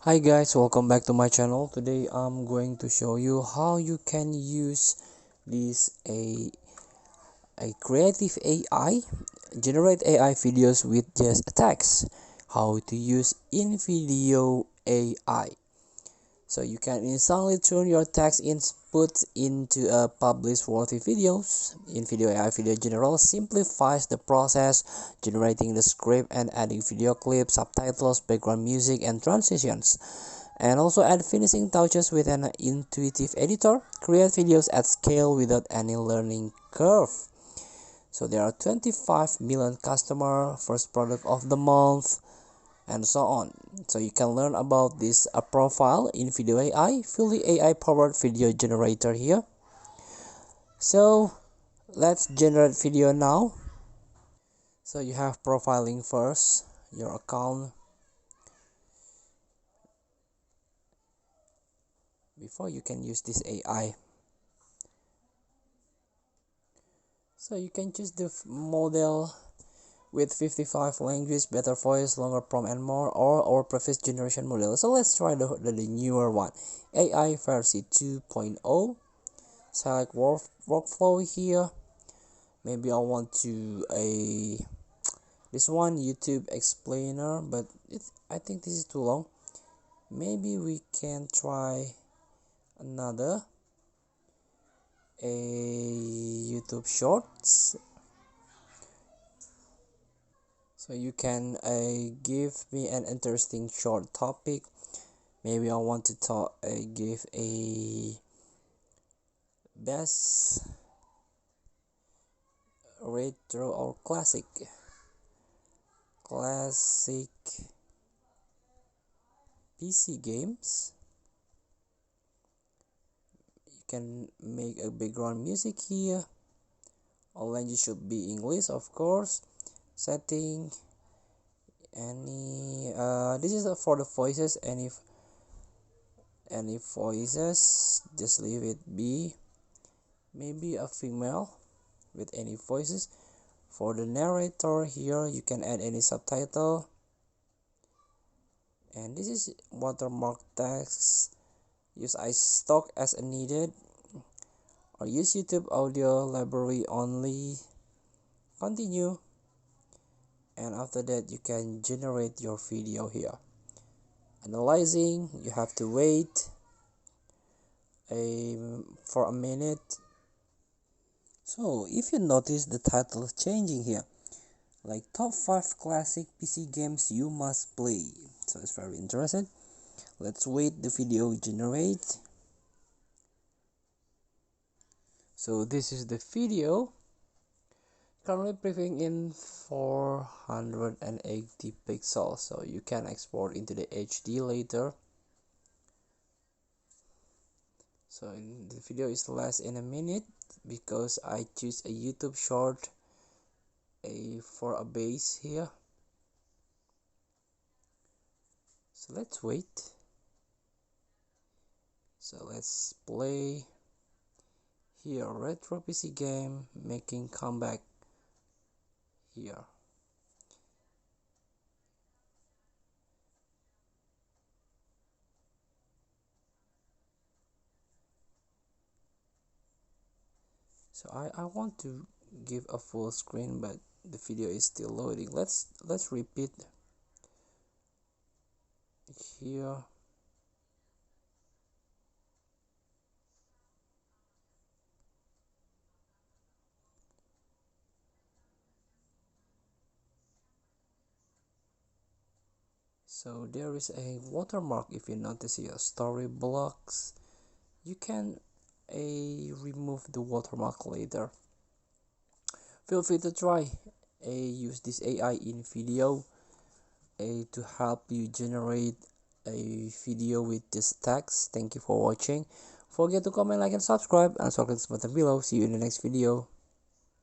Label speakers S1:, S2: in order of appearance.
S1: Hi guys, welcome back to my channel. Today I'm going to show you how you can use this a creative AI, generate AI videos with just a text. How to use Invideo AI. So you can instantly turn your text input into a publish worthy videos. Invideo AI Video General simplifies the process, generating the script and adding video clips, subtitles, background music, and transitions, and also add finishing touches with an intuitive editor. Create videos at scale without any learning curve. So there are 25 million customer, first product of the month, and so on. So you can learn about this profile in Video AI, fully AI powered video generator here. So let's generate video now. So you have profiling first, your account, before you can use this AI. So you can choose the model with 55 languages, better voice, longer prompt, and more, or our previous generation model. So let's try the newer one, AI version 2.0. Select workflow here. Maybe I want to this one, YouTube explainer, but I think this is too long. Maybe we can try another, a YouTube shorts. So you can give me an interesting short topic. Maybe I want to give a best retro or classic PC games. You can make a background music here. All language should be English, of course. Setting any this is for the voices. Any voices, just leave it be. Maybe a female with any voices. For the narrator here, you can add any subtitle, and this is watermark text. Use iStock as needed, or use YouTube audio library only. Continue, and after that you can generate your video here. Analyzing, you have to wait for a minute. So if you notice, the title is changing here, like top 5 classic PC games you must play. So it's very interesting. Let's wait the video generate. So this is the video, currently previewing in 480 pixels, so you can export into the HD later. So the video is less in a minute because I choose a YouTube short for a base here. So let's wait. So let's play here, retro PC game making comeback here. So I want to give a full screen, but the video is still loading. Let's repeat here. So there is a watermark. If you notice here, story blocks, you can remove the watermark later. Feel free to try use this AI in video to help you generate a video with this text. Thank you for watching. Forget to comment, like, and subscribe, and click the button below. See you in the next video.